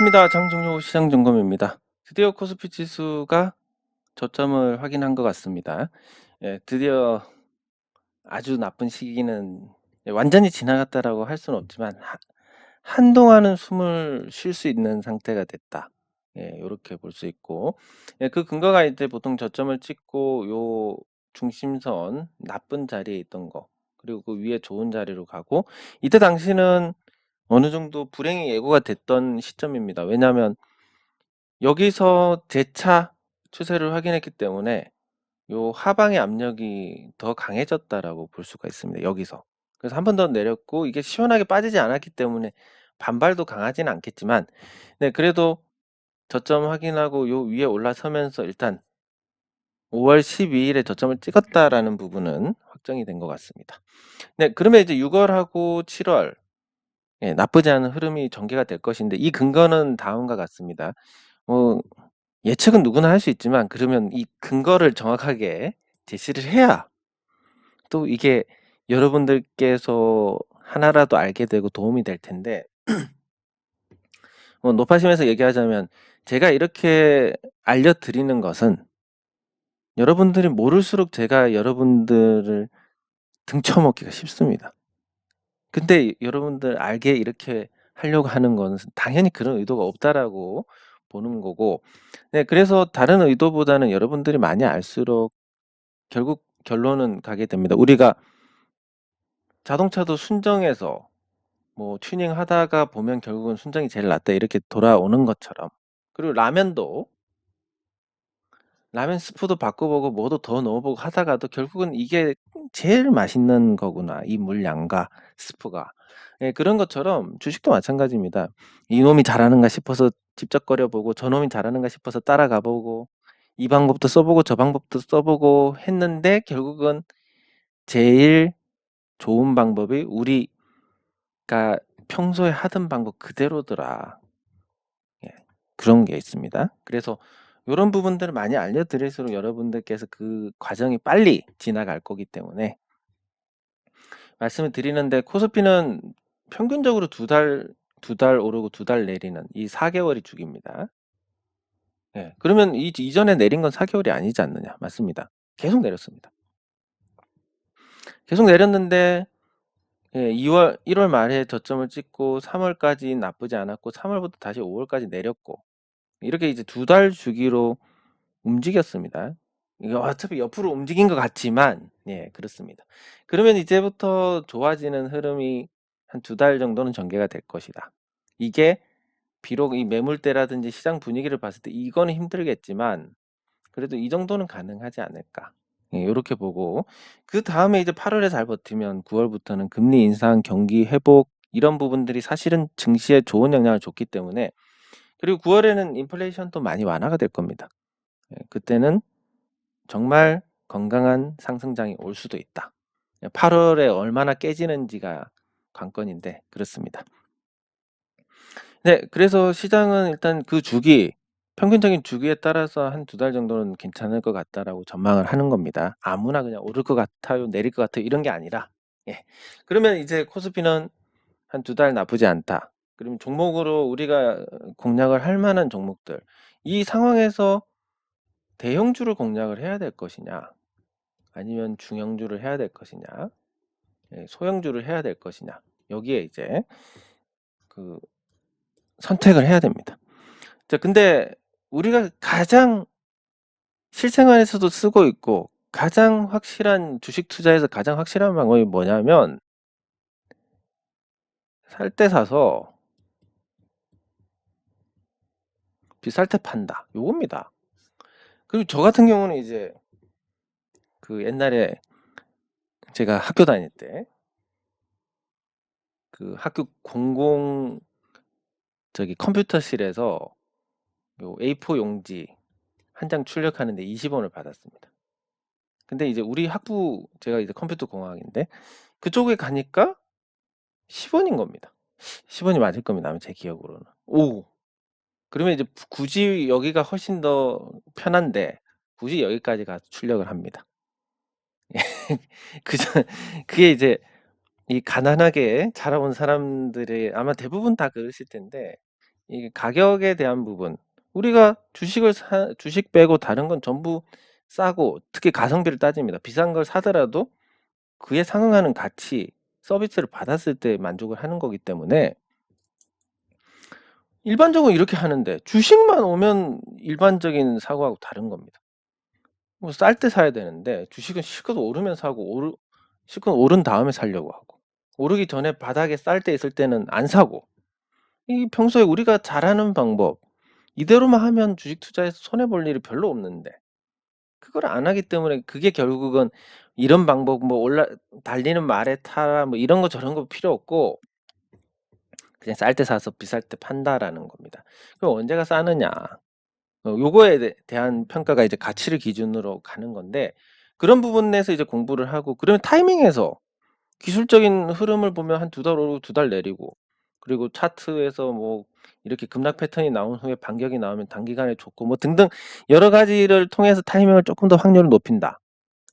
반갑습니다. 장종료 시장점검입니다. 드디어 코스피 지수가 저점을 확인한 것 같습니다. 예, 드디어 아주 나쁜 시기는 완전히 지나갔다라고 할 수는 없지만 한동안은 숨을 쉴 수 있는 상태가 됐다. 예, 요렇게 볼 수 있고, 예, 그 근거가 이제 보통 저점을 찍고 요 중심선 나쁜 자리에 있던 거, 그리고 그 위에 좋은 자리로 가고, 이때 당시는 어느 정도 불행이 예고가 됐던 시점입니다. 왜냐하면 여기서 재차 추세를 확인했기 때문에 요 하방의 압력이 더 강해졌다라고 볼 수가 있습니다, 여기서. 그래서 한 번 더 내렸고, 이게 시원하게 빠지지 않았기 때문에 반발도 강하지는 않겠지만, 네, 그래도 저점 확인하고 요 위에 올라서면서 일단 5월 12일에 저점을 찍었다라는 부분은 확정이 된 것 같습니다. 네, 그러면 이제 6월하고 7월, 예, 나쁘지 않은 흐름이 전개가 될 것인데, 이 근거는 다음과 같습니다. 뭐 예측은 누구나 할 수 있지만, 그러면 이 근거를 정확하게 제시를 해야 또 이게 여러분들께서 하나라도 알게 되고 도움이 될 텐데, 높아심에서 얘기하자면 제가 이렇게 알려드리는 것은 여러분들이 모를수록 제가 여러분들을 등쳐먹기가 쉽습니다. 근데 여러분들 알게 이렇게 하려고 하는 건 당연히 그런 의도가 없다라고 보는 거고, 네, 그래서 다른 의도보다는 여러분들이 많이 알수록 결국 결론은 가게 됩니다. 우리가 자동차도 순정해서 뭐 튜닝하다가 보면 결국은 순정이 제일 낫다 이렇게 돌아오는 것처럼, 그리고 라면도 라면 스프도 바꿔보고 뭐도 더 넣어보고 하다가도 결국은 이게 제일 맛있는 거구나, 이 물량과 스프가. 예, 그런 것처럼 주식도 마찬가지입니다. 이놈이 잘하는가 싶어서 집적거려보고 저놈이 잘하는가 싶어서 따라가보고 이 방법도 써보고 저 방법도 써보고 했는데 결국은 제일 좋은 방법이 우리가 평소에 하던 방법 그대로더라. 예, 그런 게 있습니다. 그래서 이런 부분들을 많이 알려드릴수록 여러분들께서 그 과정이 빨리 지나갈 거기 때문에 말씀을 드리는데, 코스피는 평균적으로 두 달 오르고 두 달 내리는 이 4개월이 주기입니다. 예, 그러면 이전에 내린 건 4개월이 아니지 않느냐? 맞습니다. 계속 내렸습니다. 계속 내렸는데, 예, 1월 말에 저점을 찍고 3월까지 나쁘지 않았고 3월부터 다시 5월까지 내렸고, 이렇게 이제 두 달 주기로 움직였습니다. 이거 어차피 옆으로 움직인 것 같지만, 예, 그렇습니다. 그러면 이제부터 좋아지는 흐름이 한 두 달 정도는 전개가 될 것이다. 이게 비록 이 매물대라든지 시장 분위기를 봤을 때 이거는 힘들겠지만 그래도 이 정도는 가능하지 않을까. 예, 이렇게 보고, 그 다음에 이제 8월에 잘 버티면 9월부터는 금리 인상, 경기 회복 이런 부분들이 사실은 증시에 좋은 영향을 줬기 때문에, 그리고 9월에는 인플레이션도 많이 완화가 될 겁니다. 예, 그때는 정말 건강한 상승장이 올 수도 있다. 8월에 얼마나 깨지는지가 관건인데 그렇습니다. 네, 그래서 시장은 일단 그 주기, 평균적인 주기에 따라서 한 두 달 정도는 괜찮을 것 같다라고 전망을 하는 겁니다. 아무나 그냥 오를 것 같아요, 내릴 것 같아요 이런 게 아니라, 예. 그러면 이제 코스피는 한 두 달 나쁘지 않다. 그러면 종목으로 우리가 공략을 할 만한 종목들, 이 상황에서 대형주를 공략을 해야 될 것이냐, 아니면 중형주를 해야 될 것이냐, 예, 소형주를 해야 될 것이냐, 여기에 이제 그 선택을 해야 됩니다. 자, 근데 우리가 가장 실생활에서도 쓰고 있고 가장 확실한 주식 투자에서 가장 확실한 방법이 뭐냐면, 살 때 사서 비쌀 때 판다, 요겁니다. 그리고 저 같은 경우는 이제 그 옛날에 제가 학교 다닐 때 그 학교 공공 컴퓨터실에서 요 A4 용지 한 장 출력하는데 20원을 받았습니다. 근데 이제 우리 학부, 제가 이제 컴퓨터 공학인데 그쪽에 가니까 10원인 겁니다. 10원이 맞을 겁니다, 아마 제 기억으로는. 오, 그러면 이제 굳이 여기가 훨씬 더 편한데 굳이 여기까지 가서 출력을 합니다. 그저 그게 이제 이 가난하게 자라온 사람들이 아마 대부분 다 그러실 텐데, 이게 가격에 대한 부분. 우리가 주식 빼고 다른 건 전부 싸고, 특히 가성비를 따집니다. 비싼 걸 사더라도 그에 상응하는 가치, 서비스를 받았을 때 만족을 하는 거기 때문에 일반적으로 이렇게 하는데, 주식만 오면 일반적인 사고하고 다른 겁니다. 뭐 쌀 때 사야 되는데 주식은 실컷 오르면 사고, 실컷 오른 다음에 살려고 하고, 오르기 전에 바닥에 쌀 때 있을 때는 안 사고. 이 평소에 우리가 잘하는 방법 이대로만 하면 주식 투자에서 손해 볼 일이 별로 없는데, 그걸 안 하기 때문에 그게 결국은 이런 방법, 뭐 달리는 말에 타라, 뭐 이런 거 저런 거 필요 없고 그냥 쌀 때 사서 비쌀 때 판다라는 겁니다. 그럼 언제가 싸느냐? 요거에 대한 평가가 이제 가치를 기준으로 가는 건데, 그런 부분에서 이제 공부를 하고, 그러면 타이밍에서 기술적인 흐름을 보면 한 2달 오르고 2달 내리고, 그리고 차트에서 뭐 이렇게 급락 패턴이 나온 후에 반격이 나오면 단기간에 좋고, 뭐 등등 여러 가지를 통해서 타이밍을 조금 더 확률을 높인다.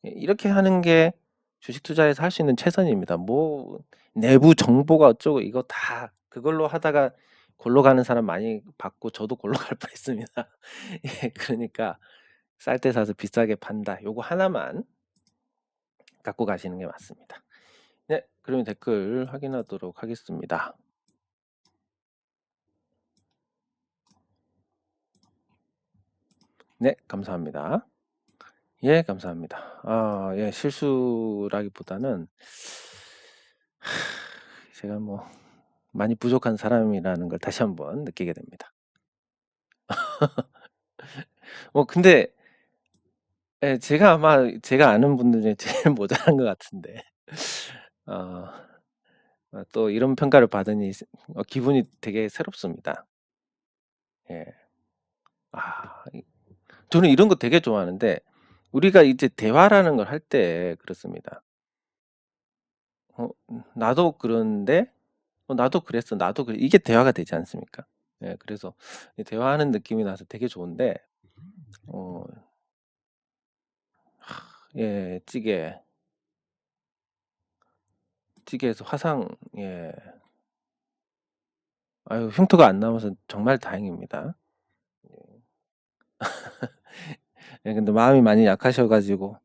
이렇게 하는 게 주식 투자에서 할 수 있는 최선입니다. 뭐 내부 정보가 어쩌고 이거 다 그걸로 하다가 골로 가는 사람 많이 봤고, 저도 골로 갈 뻔했습니다. 예, 그러니까 쌀 때 사서 비싸게 판다. 요거 하나만 갖고 가시는 게 맞습니다. 네, 그러면 댓글 확인하도록 하겠습니다. 네, 감사합니다. 예, 감사합니다. 예, 실수라기보다는 제가 뭐 많이 부족한 사람이라는 걸 다시 한번 느끼게 됩니다. 근데 예, 제가 아는 분들 중에 제일 모자란 것 같은데, 어, 또 이런 평가를 받으니 기분이 되게 새롭습니다. 예. 저는 이런 거 되게 좋아하는데, 우리가 이제 대화라는 걸 할 때 그렇습니다. 나도 그런데, 나도 그랬어, 나도 그래. 이게 대화가 되지 않습니까? 예, 그래서 대화하는 느낌이 나서 되게 좋은데, 어, 예, 찌개에서 화상, 예. 아유, 흉터가 안 남아서 정말 다행입니다. 예, 근데 마음이 많이 약하셔가지고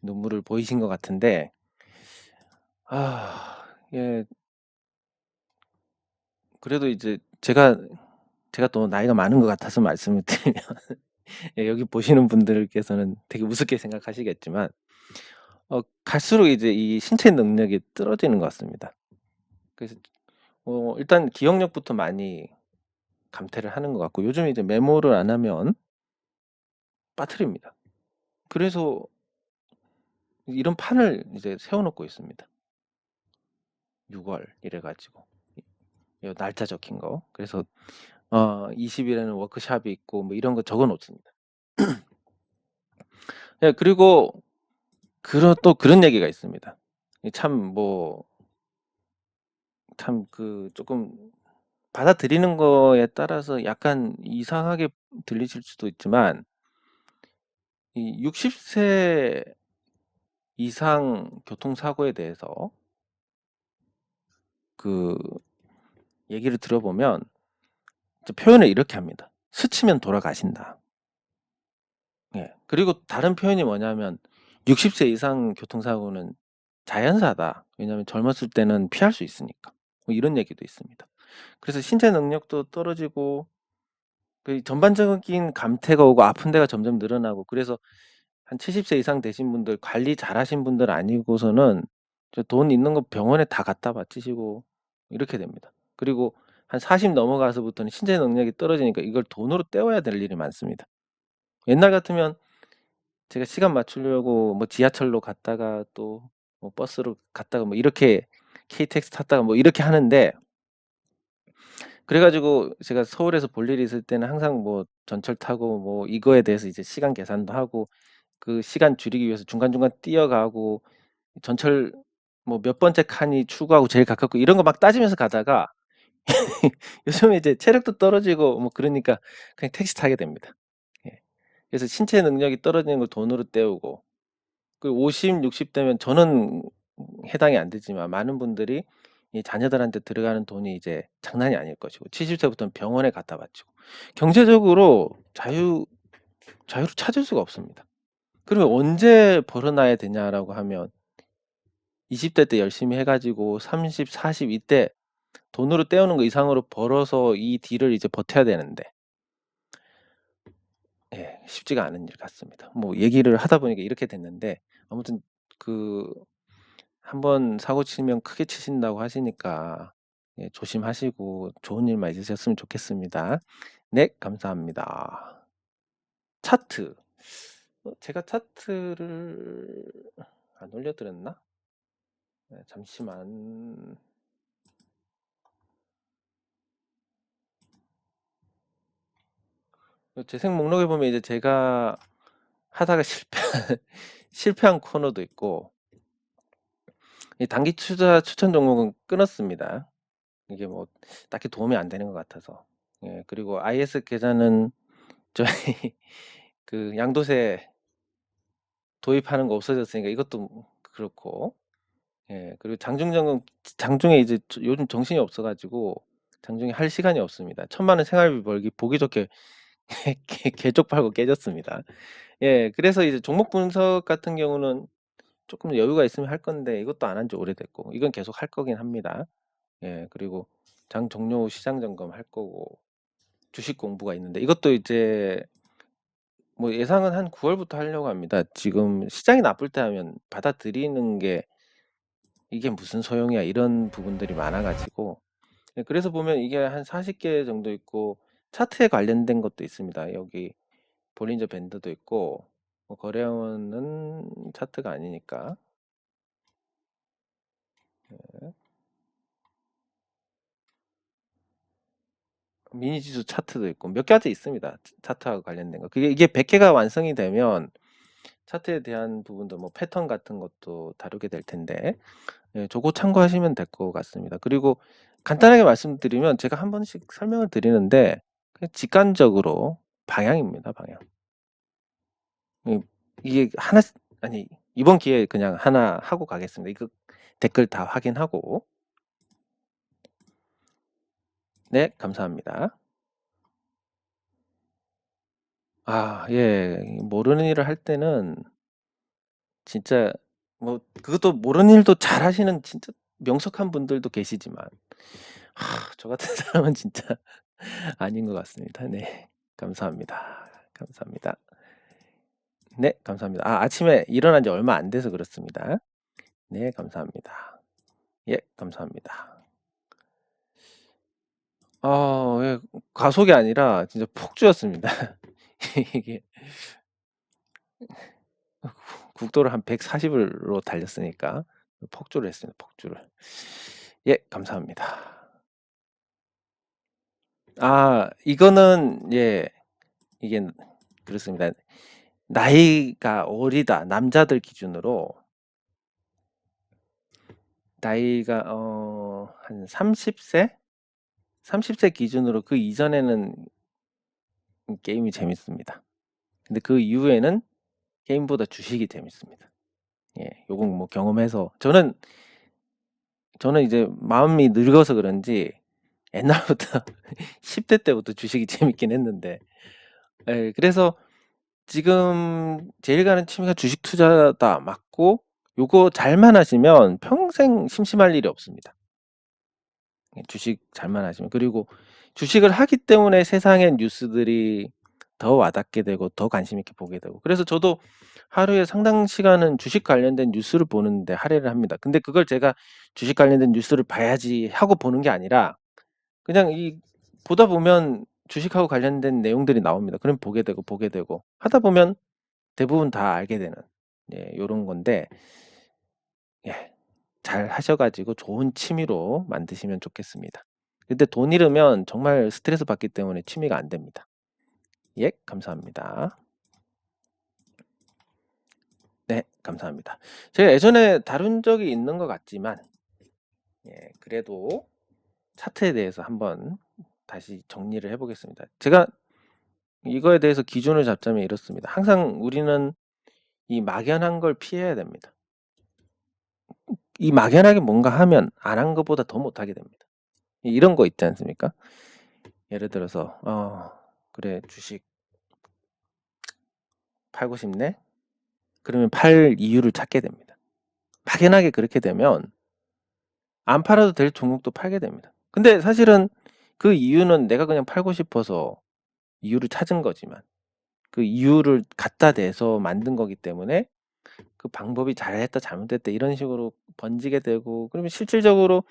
눈물을 보이신 것 같은데, 예, 그래도 이제 제가 또 나이가 많은 것 같아서 말씀을 드리면, 예, 여기 보시는 분들께서는 되게 우습게 생각하시겠지만, 갈수록 이제 이 신체 능력이 떨어지는 것 같습니다. 그래서 일단 기억력부터 많이 감퇴를 하는 것 같고, 요즘 이제 메모를 안 하면 빠뜨립니다. 그래서 이런 판을 이제 세워놓고 있습니다. 6월 이래가지고 날짜 적힌 거. 그래서 20일에는 워크샵이 있고 뭐 이런 거 적어 놓습니다. 예, 그리고 또 그런 얘기가 있습니다. 참 조금 받아들이는 거에 따라서 약간 이상하게 들리실 수도 있지만, 이 60세 이상 교통사고에 대해서 그 얘기를 들어보면 표현을 이렇게 합니다. 스치면 돌아가신다. 예. 그리고 다른 표현이 뭐냐면 60세 이상 교통사고는 자연사다. 왜냐하면 젊었을 때는 피할 수 있으니까. 뭐 이런 얘기도 있습니다. 그래서 신체 능력도 떨어지고, 그 전반적인 감퇴가 오고 아픈 데가 점점 늘어나고, 그래서 한 70세 이상 되신 분들, 관리 잘하신 분들 아니고서는 돈 있는 거 병원에 다 갖다 바치시고 이렇게 됩니다. 그리고 한 40 넘어가서부터는 신체 능력이 떨어지니까 이걸 돈으로 때워야 될 일이 많습니다. 옛날 같으면 제가 시간 맞추려고 뭐 지하철로 갔다가 또 뭐 버스로 갔다가 뭐 이렇게 KTX 탔다가 뭐 이렇게 하는데, 그래가지고 제가 서울에서 볼 일이 있을 때는 항상 뭐 전철 타고 뭐 이거에 대해서 이제 시간 계산도 하고, 그 시간 줄이기 위해서 중간중간 뛰어가고, 전철 뭐 몇 번째 칸이 출구하고 제일 가깝고 이런 거 막 따지면서 가다가 요즘에 이제 체력도 떨어지고 뭐 그러니까 그냥 택시 타게 됩니다. 예. 그래서 신체 능력이 떨어지는 걸 돈으로 때우고, 그 50, 60 되면 저는 해당이 안 되지만 많은 분들이 이 자녀들한테 들어가는 돈이 이제 장난이 아닐 것이고 70세부터는 병원에 갖다 바치고 경제적으로 자유를 찾을 수가 없습니다. 그러면 언제 벌어놔야 되냐라고 하면 20대 때 열심히 해가지고 30, 40 이때 돈으로 떼우는 거 이상으로 벌어서 이 딜을 이제 버텨야 되는데 예, 쉽지가 않은 일 같습니다. 뭐 얘기를 하다 보니까 이렇게 됐는데 아무튼 그 한번 사고 치면 크게 치신다고 하시니까 예, 조심하시고 좋은 일만 있으셨으면 좋겠습니다. 네, 감사합니다. 차트. 제가 차트를 안 올려드렸나? 네, 잠시만. 재생 목록에 보면 이제 제가 하다가 실패한 코너도 있고, 이 단기 투자 추천 종목은 끊었습니다. 이게 뭐 딱히 도움이 안 되는 것 같아서. 예, 그리고 IS 계좌는 저희 그 양도세 도입하는 거 없어졌으니까 이것도 그렇고, 예, 그리고 장중에 이제 요즘 정신이 없어가지고 장중에 할 시간이 없습니다. 1,000만 원 생활비 벌기 보기 좋게 개쪽 팔고 깨졌습니다. 예, 그래서 이제 종목 분석 같은 경우는 조금 여유가 있으면 할 건데 이것도 안 한 지 오래됐고 이건 계속 할 거긴 합니다. 예, 그리고 장 종료 후 시장 점검 할 거고 주식 공부가 있는데 이것도 이제 뭐 예상은 한 9월부터 하려고 합니다. 지금 시장이 나쁠 때 하면 받아들이는 게 이게 무슨 소용이야 이런 부분들이 많아가지고 예, 그래서 보면 이게 한 40개 정도 있고 차트에 관련된 것도 있습니다. 여기 볼린저 밴드도 있고 뭐 거래원은 차트가 아니니까 예, 미니 지수 차트도 있고 몇 가지 있습니다. 차트하고 관련된 거. 이게 100개가 완성이 되면 차트에 대한 부분도 뭐 패턴 같은 것도 다루게 될 텐데 예, 저거 참고하시면 될 것 같습니다. 그리고 간단하게 말씀드리면 제가 한 번씩 설명을 드리는데 그냥 직관적으로 방향입니다. 방향. 이게 하나 아니 이번 기회에 그냥 하나 하고 가겠습니다. 이거 댓글 다 확인하고 네 감사합니다. 아, 예. 모르는 일을 할 때는 진짜 뭐 그것도 모르는 일도 잘하시는 진짜 명석한 분들도 계시지만 저 같은 사람은 진짜 아닌 것 같습니다. 네. 감사합니다. 감사합니다. 네, 감사합니다. 아침에 일어난 지 얼마 안 돼서 그렇습니다. 네, 감사합니다. 예, 감사합니다. 예, 과속이 아니라 진짜 폭주였습니다. 이게 국도를 한 140으로 달렸으니까 폭주를 했습니다. 폭주를. 예, 감사합니다. 이거는 예, 이게 그렇습니다. 나이가 어리다 남자들 기준으로 나이가 한 30세? 30세 기준으로 그 이전에는 게임이 재밌습니다. 근데 그 이후에는 게임보다 주식이 재밌습니다. 예, 요건 뭐 경험해서 저는 이제 마음이 늙어서 그런지 옛날부터 10대 때부터 주식이 재밌긴 했는데 예, 그래서 지금 제일 가는 취미가 주식 투자다 맞고 요거 잘만 하시면 평생 심심할 일이 없습니다. 주식 잘만 하시면 그리고 주식을 하기 때문에 세상의 뉴스들이 더 와닿게 되고 더 관심 있게 보게 되고 그래서 저도 하루에 상당 시간은 주식 관련된 뉴스를 보는데 할애를 합니다. 근데 그걸 제가 주식 관련된 뉴스를 봐야지 하고 보는 게 아니라 그냥 보다 보면 주식하고 관련된 내용들이 나옵니다. 그럼 보게 되고 하다 보면 대부분 다 알게 되는 예, 요런 건데 예, 잘 하셔가지고 좋은 취미로 만드시면 좋겠습니다. 근데 돈 잃으면 정말 스트레스 받기 때문에 취미가 안 됩니다. 예, 감사합니다. 네, 감사합니다. 제가 예전에 다룬 적이 있는 것 같지만 예, 그래도 차트에 대해서 한번 다시 정리를 해보겠습니다. 제가 이거에 대해서 기준을 잡자면 이렇습니다. 항상 우리는 이 막연한 걸 피해야 됩니다. 이 막연하게 뭔가 하면 안 한 것보다 더 못하게 됩니다. 이런 거 있지 않습니까? 예를 들어서 그래 주식 팔고 싶네? 그러면 팔 이유를 찾게 됩니다. 막연하게 그렇게 되면 안 팔아도 될 종목도 팔게 됩니다. 근데 사실은 그 이유는 내가 그냥 팔고 싶어서 이유를 찾은 거지만 그 이유를 갖다 대서 만든 거기 때문에 그 방법이 잘했다 잘못됐다 이런 식으로 번지게 되고, 그러면 실질적으로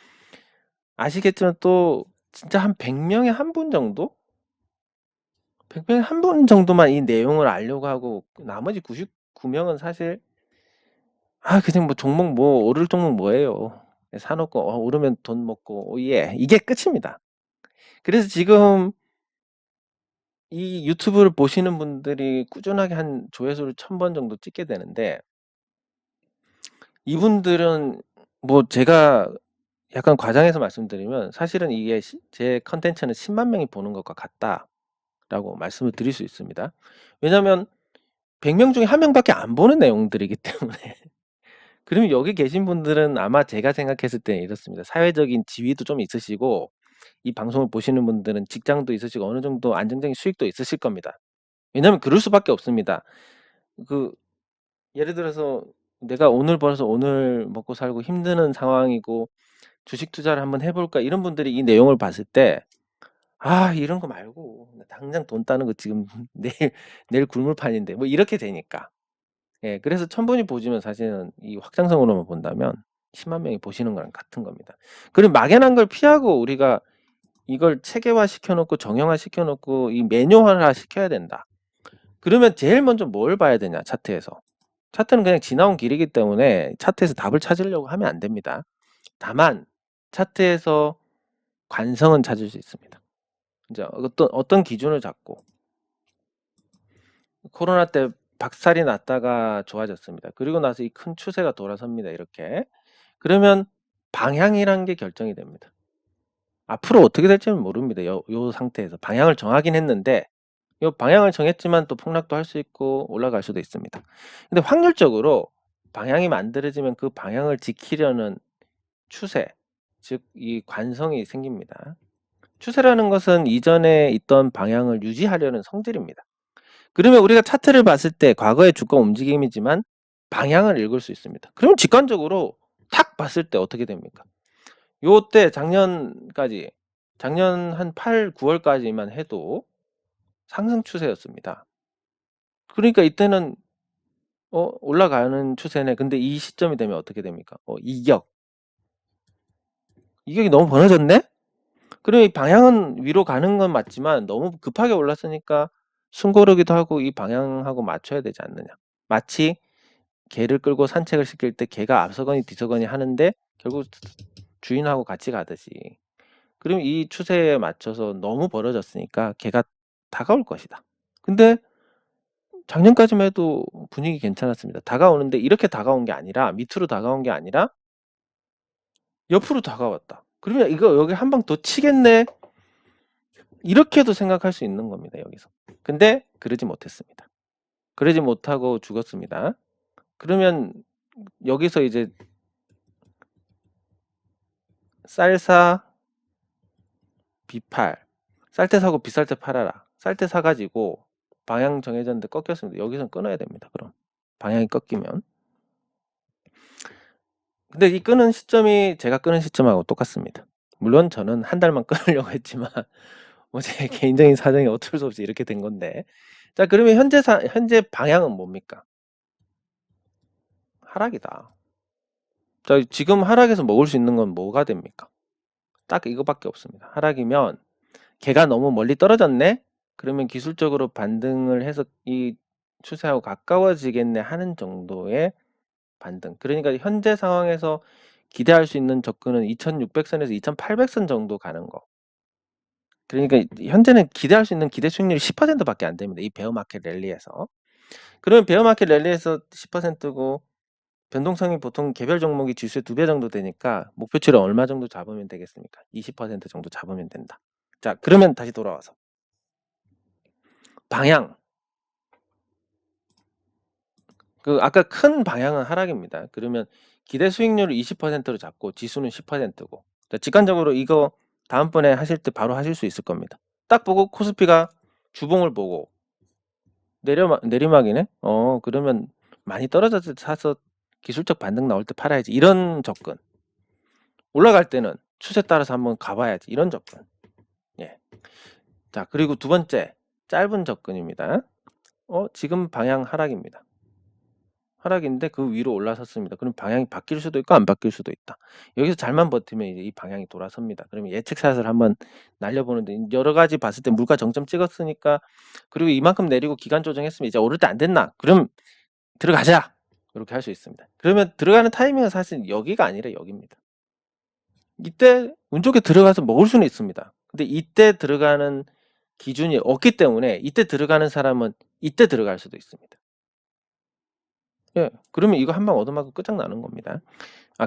아시겠지만 또 진짜 한 100명에 한 분 정도? 100명에 한 분 정도만 이 내용을 알려고 하고 나머지 99명은 사실 그냥 뭐 종목 뭐 오를 종목 뭐예요. 사놓고 오르면 돈 먹고 오예 이게 끝입니다. 그래서 지금 이 유튜브를 보시는 분들이 꾸준하게 한 조회수를 1000번 정도 찍게 되는데, 이분들은 뭐 제가 약간 과장해서 말씀드리면 사실은 이게 제 컨텐츠는 10만 명이 보는 것과 같다라고 말씀을 드릴 수 있습니다. 왜냐하면 100명 중에 1명밖에 안 보는 내용들이기 때문에 그러면 여기 계신 분들은 아마 제가 생각했을 때 이렇습니다. 사회적인 지위도 좀 있으시고 이 방송을 보시는 분들은 직장도 있으시고 어느 정도 안정적인 수익도 있으실 겁니다. 왜냐하면 그럴 수밖에 없습니다. 그 예를 들어서 내가 오늘 벌어서 오늘 먹고 살고 힘드는 상황이고 주식 투자를 한번 해볼까 이런 분들이 이 내용을 봤을 때 이런 거 말고 당장 돈 따는 거 지금 내일 굶을 판인데 뭐 이렇게 되니까. 예, 그래서 1000분이 보시면 사실은 이 확장성으로만 본다면 10만 명이 보시는 거랑 같은 겁니다. 그리고 막연한 걸 피하고 우리가 이걸 체계화 시켜놓고 정형화 시켜놓고 이 매뉴얼화 시켜야 된다. 그러면 제일 먼저 뭘 봐야 되냐, 차트에서. 차트는 그냥 지나온 길이기 때문에 차트에서 답을 찾으려고 하면 안 됩니다. 다만 차트에서 관성은 찾을 수 있습니다. 이제 어떤 기준을 잡고 코로나 때 박살이 났다가 좋아졌습니다. 그리고 나서 이 큰 추세가 돌아섭니다. 이렇게. 그러면 방향이란 게 결정이 됩니다. 앞으로 어떻게 될지는 모릅니다. 요 상태에서 방향을 정하긴 했는데 요 방향을 정했지만 또 폭락도 할 수 있고 올라갈 수도 있습니다. 근데 확률적으로 방향이 만들어지면 그 방향을 지키려는 추세, 즉 이 관성이 생깁니다. 추세라는 것은 이전에 있던 방향을 유지하려는 성질입니다. 그러면 우리가 차트를 봤을 때 과거의 주가 움직임이지만 방향을 읽을 수 있습니다. 그러면 직관적으로 탁 봤을 때 어떻게 됩니까? 요때 작년까지, 작년 한 8, 9월까지만 해도 상승 추세였습니다. 그러니까 이때는 올라가는 추세네. 근데 이 시점이 되면 어떻게 됩니까? 이격이 너무 벌어졌네? 그럼 이 방향은 위로 가는 건 맞지만 너무 급하게 올랐으니까 숨고르기도 하고 이 방향하고 맞춰야 되지 않느냐. 마치 개를 끌고 산책을 시킬 때 개가 앞서거니 뒤서거니 하는데 결국 주인하고 같이 가듯이. 그럼 이 추세에 맞춰서 너무 벌어졌으니까 개가 다가올 것이다. 근데 작년까지만 해도 분위기 괜찮았습니다. 다가오는데 이렇게 다가온 게 아니라 밑으로 다가온 게 아니라 옆으로 다가왔다. 그러면 이거 여기 한 방 더 치겠네? 이렇게도 생각할 수 있는 겁니다. 여기서. 근데 그러지 못했습니다. 그러지 못하고 죽었습니다. 그러면 여기서 이제 쌀사 비팔, 쌀 때 사고 비쌀 때 팔아라. 쌀 때 사가지고 방향 정해졌는데 꺾였습니다. 여기서 끊어야 됩니다. 그럼 방향이 꺾이면. 근데 이 끄는 시점이 제가 끄는 시점하고 똑같습니다. 물론 저는 한 달만 끊으려고 했지만 뭐 제 개인적인 사정이 어쩔 수 없이 이렇게 된 건데. 자, 그러면 현재 방향은 뭡니까? 하락이다. 자, 지금 하락에서 먹을 수 있는 건 뭐가 됩니까? 딱 이거밖에 없습니다. 하락이면 걔가 너무 멀리 떨어졌네? 그러면 기술적으로 반등을 해서 이 추세하고 가까워지겠네 하는 정도의 반등. 그러니까 현재 상황에서 기대할 수 있는 접근은 2600선에서 2800선 정도 가는 거. 그러니까 현재는 기대할 수 있는 기대 수익률이 10%밖에 안 됩니다. 이 베어마켓 랠리에서. 그러면 베어마켓 랠리에서 10%고 변동성이 보통 개별 종목이 지수의 2배 정도 되니까 목표치를 얼마 정도 잡으면 되겠습니까? 20% 정도 잡으면 된다. 자, 그러면 다시 돌아와서 방향. 그 아까 큰 방향은 하락입니다. 그러면 기대 수익률을 20%로 잡고 지수는 10%고 직관적으로 이거 다음번에 하실 때 바로 하실 수 있을 겁니다. 딱 보고 코스피가 주봉을 보고 내리막이네? 그러면 많이 떨어졌을 때 사서 기술적 반등 나올 때 팔아야지. 이런 접근. 올라갈 때는 추세 따라서 한번 가봐야지. 이런 접근. 예. 자, 그리고 두 번째, 짧은 접근입니다. 지금 방향 하락입니다. 하락인데 그 위로 올라섰습니다. 그럼 방향이 바뀔 수도 있고 안 바뀔 수도 있다. 여기서 잘만 버티면 이제 이 방향이 돌아섭니다. 그러면 예측샷을 한번 날려보는데 여러 가지 봤을 때 물가 정점 찍었으니까 그리고 이만큼 내리고 기간 조정했으면 이제 오를 때 안 됐나? 그럼 들어가자. 이렇게 할 수 있습니다. 그러면 들어가는 타이밍은 사실 여기가 아니라 여기입니다. 이때 운 좋게 들어가서 먹을 수는 있습니다. 근데 이때 들어가는 기준이 없기 때문에 이때 들어가는 사람은 이때 들어갈 수도 있습니다. 예, 그러면 이거 한 방 얻어맞고 끝장나는 겁니다.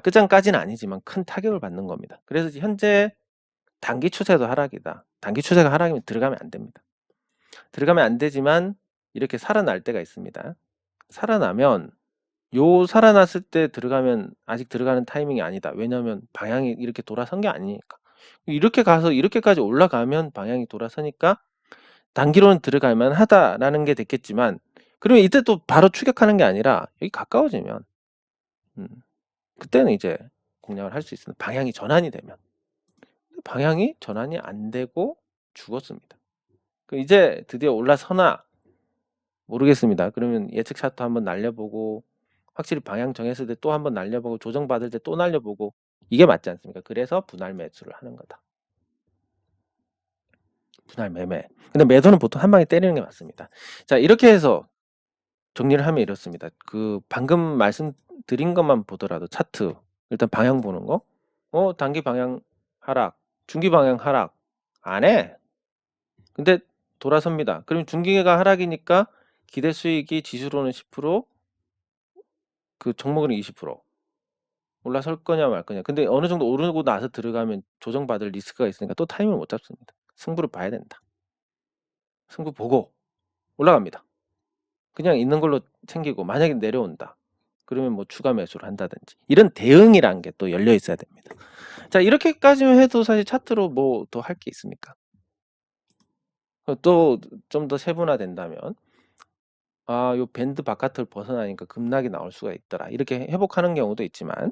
끝장까지는 아니지만 큰 타격을 받는 겁니다. 그래서 현재 단기 추세도 하락이다. 단기 추세가 하락이면 들어가면 안 됩니다. 들어가면 안 되지만 이렇게 살아날 때가 있습니다. 살아나면 살아났을 때 들어가면 아직 들어가는 타이밍이 아니다. 왜냐하면 방향이 이렇게 돌아선 게 아니니까. 이렇게 가서 이렇게까지 올라가면 방향이 돌아서니까 단기로는 들어갈만 하다라는 게 됐겠지만 그러면 이때 또 바로 추격하는 게 아니라 여기 가까워지면 그때는 이제 공략을 할 수 있습니다. 방향이 전환이 되면. 방향이 전환이 안 되고 죽었습니다. 이제 드디어 올라서나 모르겠습니다. 그러면 예측 차트 한번 날려보고 확실히 방향 정했을 때 또 한번 날려보고 조정받을 때 또 날려보고 이게 맞지 않습니까? 그래서 분할 매수를 하는 거다. 분할 매매. 근데 매도는 보통 한 방에 때리는 게 맞습니다. 자, 이렇게 해서 정리를 하면 이렇습니다. 방금 말씀드린 것만 보더라도 차트 일단 방향 보는 거. 단기 방향 하락, 중기 방향 하락 안 해. 근데 돌아섭니다. 그럼 중기가 하락이니까 기대 수익이 지수로는 10%, 그 종목은 20% 올라설 거냐 말 거냐. 근데 어느 정도 오르고 나서 들어가면 조정받을 리스크가 있으니까 또 타이밍을 못 잡습니다. 승부를 봐야 된다. 승부 보고 올라갑니다. 그냥 있는 걸로 챙기고 만약에 내려온다. 그러면 뭐 추가 매수를 한다든지 이런 대응이란 게 또 열려 있어야 됩니다. 자, 이렇게까지만 해도 사실 차트로 뭐 더 할 게 있습니까? 또 좀 더 세분화된다면 요 밴드 바깥을 벗어나니까 급락이 나올 수가 있더라. 이렇게 회복하는 경우도 있지만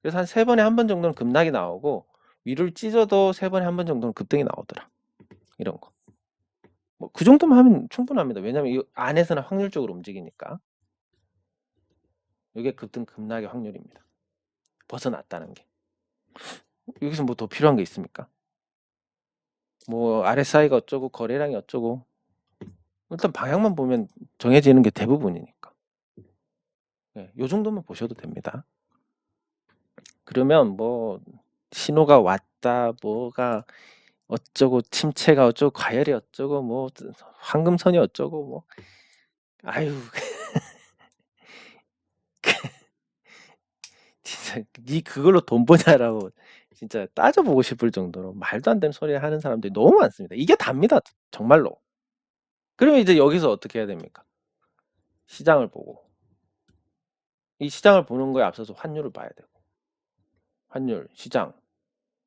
그래서 한 3번에 한 번 정도는 급락이 나오고 위를 찢어도 3번에 한 번 정도는 급등이 나오더라. 이런 거. 뭐 그 정도만 하면 충분합니다. 왜냐면 이 안에서는 확률적으로 움직이니까. 이게 급등 급락의 확률입니다. 벗어났다는 게. 여기서 뭐 더 필요한 게 있습니까? 뭐 RSI가 어쩌고 거래량이 어쩌고 일단 방향만 보면 정해지는 게 대부분이니까. 요 정도만 보셔도 됩니다. 그러면 뭐 신호가 왔다 뭐가 어쩌고 침체가 어쩌고 과열이 어쩌고 뭐 황금선이 어쩌고 뭐 아유 진짜 니 그걸로 돈 버냐라고 진짜 따져보고 싶을 정도로 말도 안 되는 소리 하는 사람들이 너무 많습니다. 이게 답니다. 정말로. 그러면 이제 여기서 어떻게 해야 됩니까? 시장을 보고 이 시장을 보는 거에 앞서서 환율을 봐야 되고 환율, 시장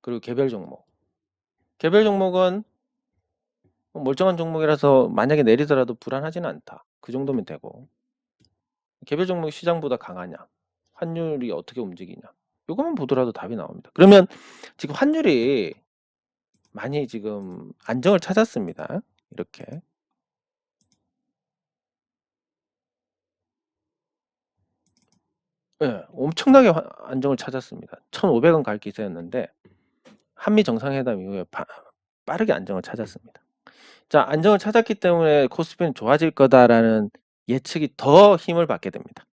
그리고 개별 종목 개별 종목은 멀쩡한 종목이라서 만약에 내리더라도 불안하지는 않다. 그 정도면 되고 개별 종목이 시장보다 강하냐 환율이 어떻게 움직이냐 이것만 보더라도 답이 나옵니다. 그러면 지금 환율이 많이 지금 안정을 찾았습니다. 이렇게 엄청나게 안정을 찾았습니다. 1,500원 갈 기세였는데 한미 정상회담 이후에 빠르게 안정을 찾았습니다. 자, 안정을 찾았기 때문에 코스피는 좋아질 거다라는 예측이 더 힘을 받게 됩니다.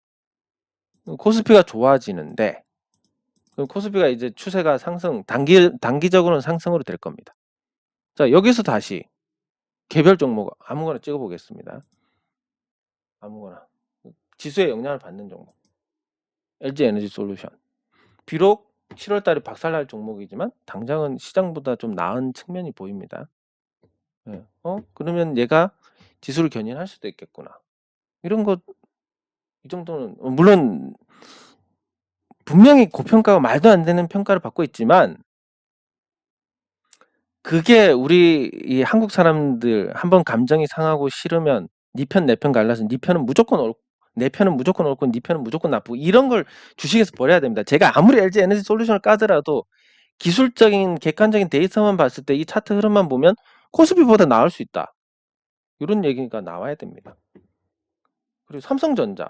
코스피가 좋아지는데 그럼 코스피가 이제 추세가 상승 단기적으로는 상승으로 될 겁니다. 자, 여기서 다시 개별 종목 아무거나 찍어 보겠습니다. 아무거나 지수에 영향을 받는 종목 LG에너지솔루션 비록 7월달에 박살날 종목이지만 당장은 시장보다 좀 나은 측면이 보입니다. 그러면 얘가 지수를 견인할 수도 있겠구나. 이런 것 이 정도는 물론 분명히 고평가가 말도 안 되는 평가를 받고 있지만 그게 우리 이 한국 사람들 한번 감정이 상하고 싫으면 네 편 내 편 갈라서 네 편은 무조건 옳고 내 편은 무조건 옳고 네 편은 무조건 나쁘고 이런 걸 주식에서 버려야 됩니다. 제가 아무리 LG 에너지 솔루션을 까더라도 기술적인 객관적인 데이터만 봤을 때 이 차트 흐름만 보면 코스피보다 나을 수 있다. 이런 얘기가 나와야 됩니다. 그리고 삼성전자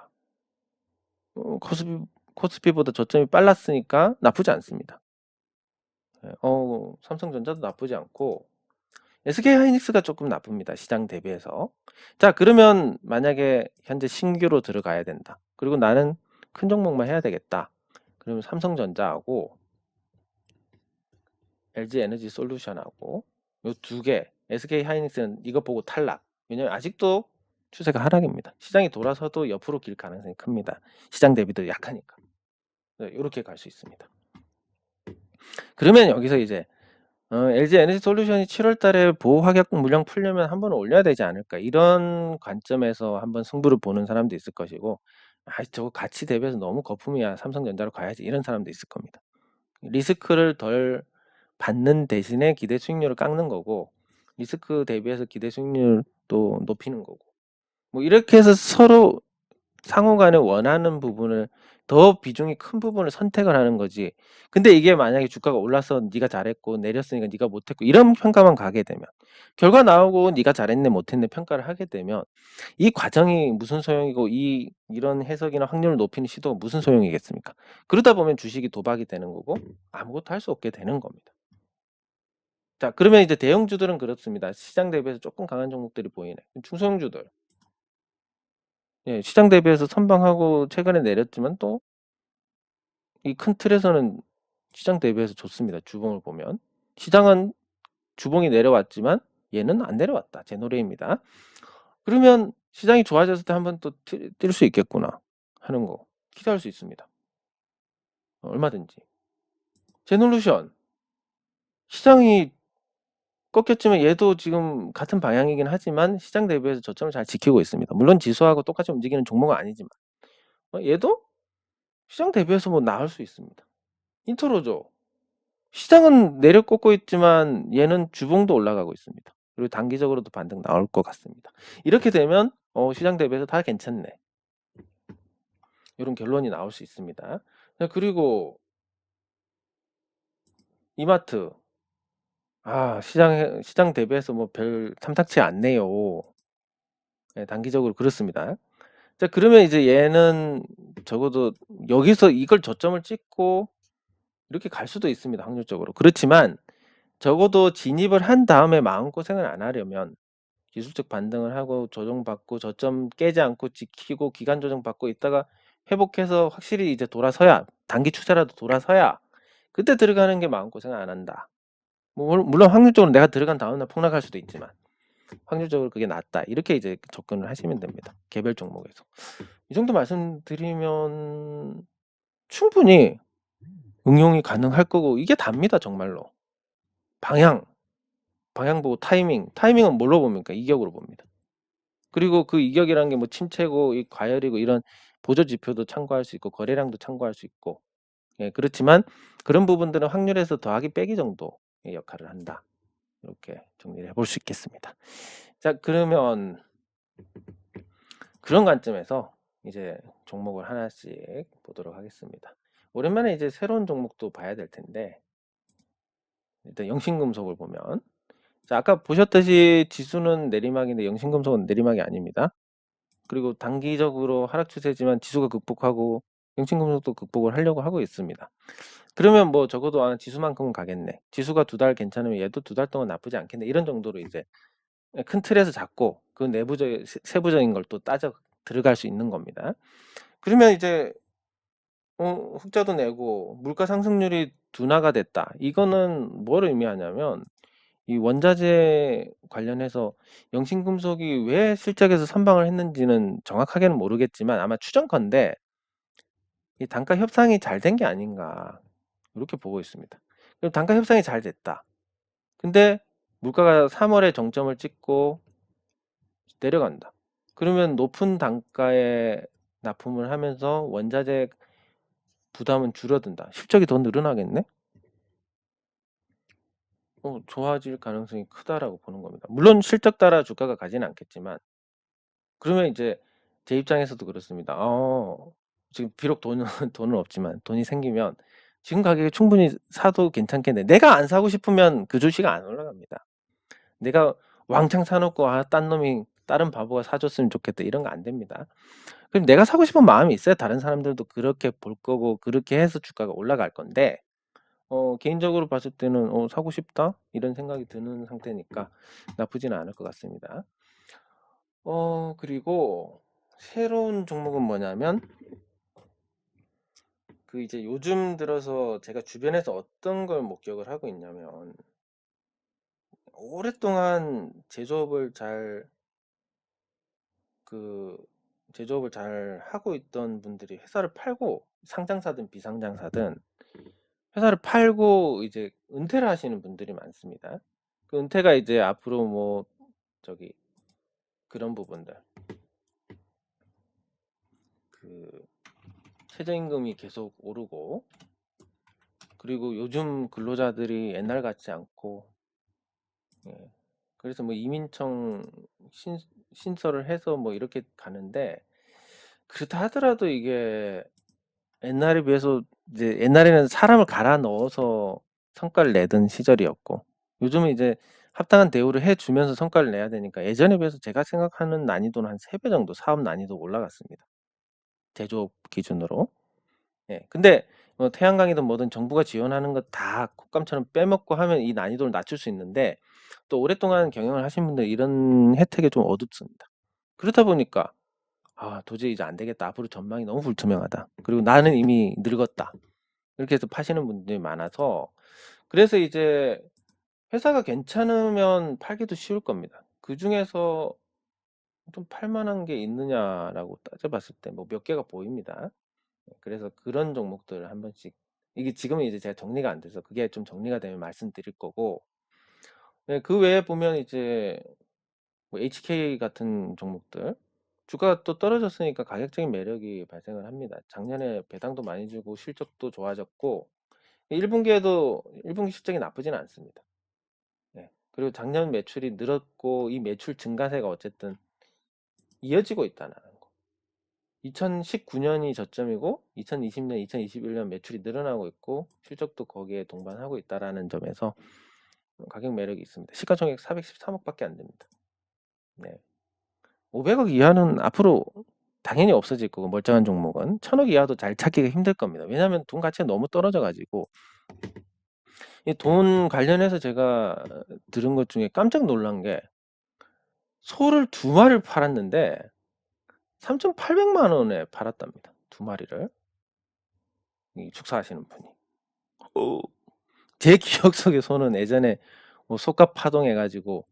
코스피보다 저점이 빨랐으니까 나쁘지 않습니다. 삼성전자도 나쁘지 않고 SK하이닉스가 조금 나쁩니다. 시장 대비해서. 자, 그러면 만약에 현재 신규로 들어가야 된다. 그리고 나는 큰 종목만 해야 되겠다. 그러면 삼성전자하고 LG에너지 솔루션하고 요 두 개, SK하이닉스는 이거 보고 탈락. 왜냐면 아직도 추세가 하락입니다. 시장이 돌아서도 옆으로 길 가능성이 큽니다. 시장 대비도 약하니까. 이렇게 갈 수 있습니다. 그러면 여기서 이제 LG 에너지 솔루션이 7월 달에 보호 하격 물량 풀려면 한번 올려야 되지 않을까 이런 관점에서 한번 승부를 보는 사람도 있을 것이고 저거 가치 대비해서 너무 거품이야 삼성전자로 가야지 이런 사람도 있을 겁니다. 리스크를 덜 받는 대신에 기대 수익률을 깎는 거고 리스크 대비해서 기대 수익률도 높이는 거고 뭐 이렇게 해서 서로 상호 간에 원하는 부분을 더 비중이 큰 부분을 선택을 하는 거지. 근데 이게 만약에 주가가 올라서 네가 잘했고 내렸으니까 네가 못했고 이런 평가만 가게 되면 결과 나오고 네가 잘했네 못했네 평가를 하게 되면 이 과정이 무슨 소용이고 이런 해석이나 확률을 높이는 시도가 무슨 소용이겠습니까? 그러다 보면 주식이 도박이 되는 거고 아무것도 할 수 없게 되는 겁니다. 자, 그러면 이제 대형주들은 그렇습니다. 시장 대비해서 조금 강한 종목들이 보이네. 중소형주들. 예, 시장 대비해서 선방하고 최근에 내렸지만 또 이 큰 틀에서는 시장 대비해서 좋습니다. 주봉을 보면. 시장은 주봉이 내려왔지만 얘는 안 내려왔다. 제 노래입니다. 그러면 시장이 좋아졌을 때 한번 또 뛸 수 있겠구나 하는 거 기대할 수 있습니다. 얼마든지. 제놀루션 시장이 꺾였지만 얘도 지금 같은 방향이긴 하지만 시장 대비해서 저점을 잘 지키고 있습니다. 물론 지수하고 똑같이 움직이는 종목은 아니지만 얘도 시장 대비해서 뭐 나을 수 있습니다. 인트로죠. 시장은 내려 꽂고 있지만 얘는 주봉도 올라가고 있습니다. 그리고 단기적으로도 반등 나올 것 같습니다. 이렇게 되면 시장 대비해서 다 괜찮네. 이런 결론이 나올 수 있습니다. 그리고 이마트 시장 대비해서 뭐 별 탐탁치 않네요. 네, 단기적으로 그렇습니다. 자, 그러면 이제 얘는 적어도 여기서 이걸 저점을 찍고 이렇게 갈 수도 있습니다. 확률적으로. 그렇지만 적어도 진입을 한 다음에 마음고생을 안 하려면 기술적 반등을 하고 조정받고 저점 깨지 않고 지키고 기간 조정받고 있다가 회복해서 확실히 이제 돌아서야 단기 추세라도 돌아서야 그때 들어가는 게 마음고생을 안 한다. 물론 확률적으로 내가 들어간 다음날 폭락할 수도 있지만 확률적으로 그게 낫다. 이렇게 이제 접근을 하시면 됩니다. 개별 종목에서. 이 정도 말씀드리면 충분히 응용이 가능할 거고 이게 답니다. 정말로. 방향 보고 타이밍은 뭘로 봅니까? 이격으로 봅니다. 그리고 그 이격이라는 게 뭐 침체고 과열이고 이런 보조 지표도 참고할 수 있고 거래량도 참고할 수 있고 그렇지만 그런 부분들은 확률에서 더하기 빼기 정도의 역할을 한다. 이렇게 정리를 해볼 수 있겠습니다. 자, 그러면 그런 관점에서 이제 종목을 하나씩 보도록 하겠습니다. 오랜만에 이제 새로운 종목도 봐야 될 텐데 일단 영신금속을 보면 자, 아까 보셨듯이 지수는 내리막인데 영신금속은 내리막이 아닙니다. 그리고 단기적으로 하락 추세지만 지수가 극복하고 영신금속도 극복을 하려고 하고 있습니다. 그러면 뭐 적어도 지수만큼은 가겠네. 지수가 2달 괜찮으면 얘도 2달 동안 나쁘지 않겠네. 이런 정도로 이제 큰 틀에서 잡고 그 내부적 세부적인 걸 또 따져 들어갈 수 있는 겁니다. 그러면 이제 흑자도 내고 물가 상승률이 둔화가 됐다. 이거는 뭘 의미하냐면 이 원자재 관련해서 영신금속이 왜 실적에서 선방을 했는지는 정확하게는 모르겠지만 아마 추정컨대 이 단가 협상이 잘 된 게 아닌가 이렇게 보고 있습니다. 그럼 단가 협상이 잘 됐다. 근데 물가가 3월에 정점을 찍고 내려간다. 그러면 높은 단가에 납품을 하면서 원자재 부담은 줄어든다. 실적이 더 늘어나겠네? 좋아질 가능성이 크다라고 보는 겁니다. 물론 실적 따라 주가가 가지는 않겠지만, 그러면 이제 제 입장에서도 그렇습니다. 지금 비록 돈은 돈은 없지만 돈이 생기면 지금 가격에 충분히 사도 괜찮겠네. 내가 안 사고 싶으면 그 주식 안 올라갑니다. 내가 왕창 사놓고 딴 놈이 다른 바보가 사줬으면 좋겠다 이런 거 안 됩니다. 그럼 내가 사고 싶은 마음이 있어야 다른 사람들도 그렇게 볼 거고 그렇게 해서 주가가 올라갈 건데 개인적으로 봤을 때는 사고 싶다 이런 생각이 드는 상태니까 나쁘지는 않을 것 같습니다. 그리고 새로운 종목은 뭐냐면 그 이제 요즘 들어서 제가 주변에서 어떤 걸 목격을 하고 있냐면 오랫동안 그 제조업을 잘 하고 있던 분들이 회사를 팔고 상장사든 비상장사든 회사를 팔고 이제 은퇴를 하시는 분들이 많습니다. 그 은퇴가 이제 앞으로 뭐 저기 그런 부분들 그 최저임금이 계속 오르고 그리고 요즘 근로자들이 옛날 같지 않고 예. 그래서 뭐 이민청 신설을 해서 뭐 이렇게 가는데 그렇다 하더라도 이게 옛날에 비해서 이제 옛날에는 사람을 갈아 넣어서 성과를 내던 시절이었고 요즘은 이제 합당한 대우를 해주면서 성과를 내야 되니까 예전에 비해서 제가 생각하는 난이도는 한 3배 정도 사업 난이도 올라갔습니다. 제조업 기준으로. 예. 근데 태양광이든 뭐든 정부가 지원하는 거 다 콧감처럼 빼먹고 하면 이 난이도를 낮출 수 있는데 또 오랫동안 경영을 하신 분들 이런 혜택이 좀 어둡습니다. 그렇다 보니까 도저히 이제 안 되겠다. 앞으로 전망이 너무 불투명하다. 그리고 나는 이미 늙었다. 이렇게 해서 파시는 분들이 많아서 그래서 이제 회사가 괜찮으면 팔기도 쉬울 겁니다. 그 중에서 좀 팔만한 게 있느냐라고 따져봤을 때 뭐 몇 개가 보입니다. 그래서 그런 종목들 한 번씩 이게 지금은 이제 제가 정리가 안 돼서 그게 좀 정리가 되면 말씀드릴 거고 네, 그 외에 보면 이제 뭐 HK 같은 종목들 주가가 또 떨어졌으니까 가격적인 매력이 발생을 합니다. 작년에 배당도 많이 주고 실적도 좋아졌고 1분기에도 1분기 실적이 나쁘지는 않습니다. 네. 그리고 작년 매출이 늘었고 이 매출 증가세가 어쨌든 이어지고 있다는 거. 2019년이 저점이고 2020년, 2021년 매출이 늘어나고 있고 실적도 거기에 동반하고 있다라는 점에서 가격 매력이 있습니다. 시가총액 413억밖에 안 됩니다. 네. 500억 이하는 앞으로 당연히 없어질 거고 멀쩡한 종목은 1000억 이하도 잘 찾기가 힘들 겁니다. 왜냐하면 돈 가치가 너무 떨어져 가지고 이 돈 관련해서 제가 들은 것 중에 깜짝 놀란 게 소를 2마리를 팔았는데 3,800만 원에 팔았답니다. 2마리를 축사하시는 분이. 제 기억 속의 소는 예전에 뭐 소값 파동해가지고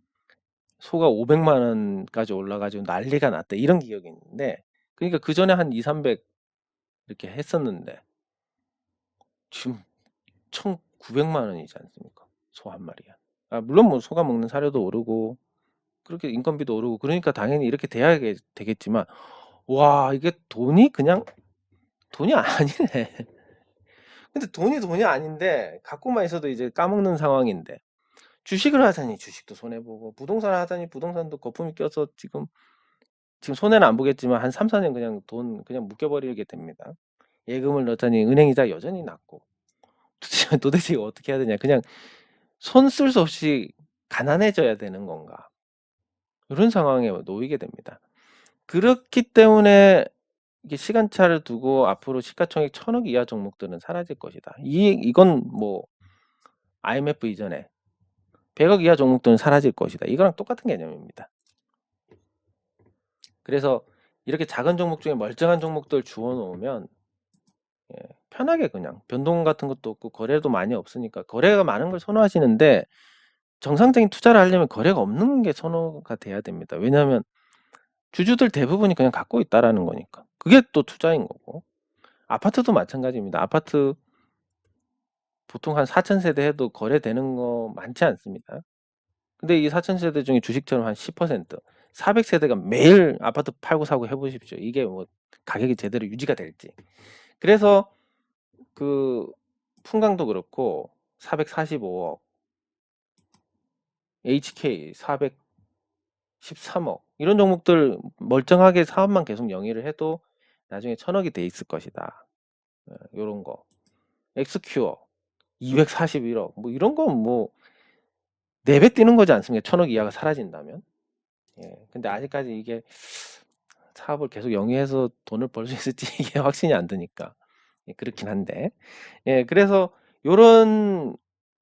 소가 500만 원까지 올라가지고 난리가 났다 이런 기억이 있는데 그러니까 그 전에 한 2, 300 이렇게 했었는데 지금 1,900만 원이지 않습니까? 소 한 마리야. 물론 뭐 소가 먹는 사료도 오르고 그렇게 인건비도 오르고 그러니까 당연히 이렇게 돼야 되겠지만 와 이게 돈이 그냥 돈이 아니네. 근데 돈이 아닌데 갖고만 있어도 이제 까먹는 상황인데 주식을 하자니 주식도 손해보고 부동산을 하자니 부동산도 거품이 껴서 지금 손해는 안 보겠지만 한 3, 4년 그냥 돈 그냥 묶여버리게 됩니다. 예금을 넣자니 은행이자 여전히 낮고 도대체 이거 어떻게 해야 되냐 그냥 손 쓸 수 없이 가난해져야 되는 건가 이런 상황에 놓이게 됩니다. 그렇기 때문에 이게 시간차를 두고 앞으로 시가총액 1000억 이하 종목들은 사라질 것이다. 이건 뭐 IMF 이전에 100억 이하 종목들은 사라질 것이다. 이거랑 똑같은 개념입니다. 그래서 이렇게 작은 종목 중에 멀쩡한 종목들 주워 놓으면 편하게 그냥 변동 같은 것도 없고 거래도 많이 없으니까 거래가 많은 걸 선호하시는데 정상적인 투자를 하려면 거래가 없는 게 선호가 돼야 됩니다. 왜냐하면 주주들 대부분이 그냥 갖고 있다라는 거니까 그게 또 투자인 거고 아파트도 마찬가지입니다. 아파트 보통 한 4,000세대 해도 거래되는 거 많지 않습니다. 근데 이 4,000세대 중에 주식처럼 한 10%, 400세대가 매일 아파트 팔고 사고 해보십시오. 이게 뭐 가격이 제대로 유지가 될지. 그래서 그 풍강도 그렇고 445억, HK 413억 이런 종목들 멀쩡하게 사업만 계속 영위를 해도 나중에 1000억이 돼 있을 것이다. 요런 거. 엑스큐어 241억 뭐 이런 건 뭐 4배 뛰는 거지 않습니까? 1000억 이하가 사라진다면. 예. 근데 아직까지 이게 사업을 계속 영위해서 돈을 벌 수 있을지 이게 확신이 안 드니까. 예, 그렇긴 한데. 예, 그래서 요런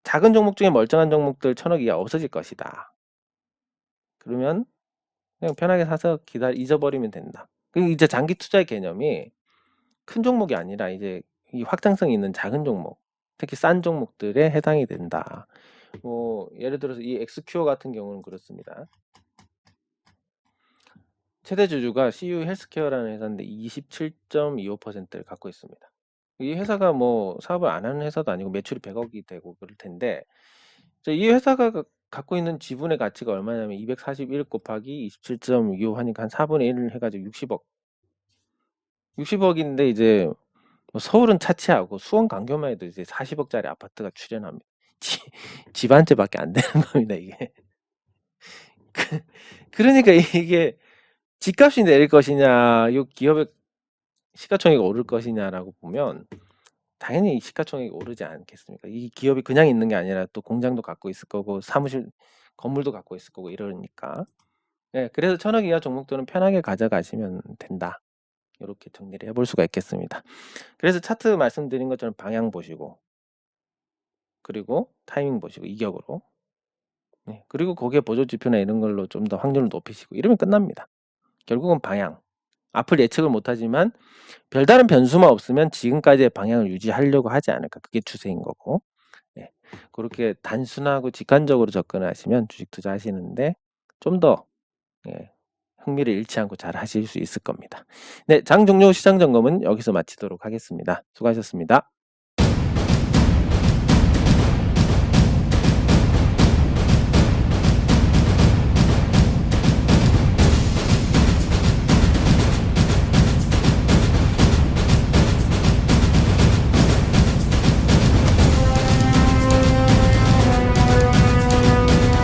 작은 종목 중에 멀쩡한 종목들 1000억 이하 없어질 것이다. 그러면 그냥 편하게 사서 잊어버리면 된다. 그리고 이제 장기 투자의 개념이 큰 종목이 아니라 이제 이 확장성 있는 작은 종목, 특히 싼 종목들에 해당이 된다. 뭐 예를 들어서 이 엑스큐어 같은 경우는 그렇습니다. 최대 주주가 CU 헬스케어라는 회사인데 27.25%를 갖고 있습니다. 이 회사가 뭐 사업을 안 하는 회사도 아니고 매출이 100억이 되고 그럴 텐데 이 회사가 갖고 있는 지분의 가치가 얼마냐면 241 곱하기 27.25 하니까 한 4분의 1 해가지고 60억. 60억인데 이제 뭐 서울은 차치하고 수원 강교만 해도 이제 40억짜리 아파트가 출연합니다. 집 한 채밖에 안 되는 겁니다, 이게. 그러니까 이게 집값이 내릴 것이냐, 이 기업의 시가총액이 오를 것이냐라고 보면 당연히 시가총액이 오르지 않겠습니까? 이 기업이 그냥 있는 게 아니라 또 공장도 갖고 있을 거고 사무실 건물도 갖고 있을 거고 이러니까. 네, 그래서 1000억 이하 종목들은 편하게 가져가시면 된다. 이렇게 정리를 해볼 수가 있겠습니다. 그래서 차트 말씀드린 것처럼 방향 보시고 그리고 타이밍 보시고 이격으로 네, 그리고 거기에 보조지표나 이런 걸로 좀 더 확률을 높이시고 이러면 끝납니다. 결국은 방향. 앞을 예측을 못하지만 별다른 변수만 없으면 지금까지의 방향을 유지하려고 하지 않을까. 그게 추세인 거고. 네, 그렇게 단순하고 직관적으로 접근하시면 주식 투자하시는데 좀 더 흥미를 잃지 않고 잘 하실 수 있을 겁니다. 네, 장 종료 시장 점검은 여기서 마치도록 하겠습니다. 수고하셨습니다.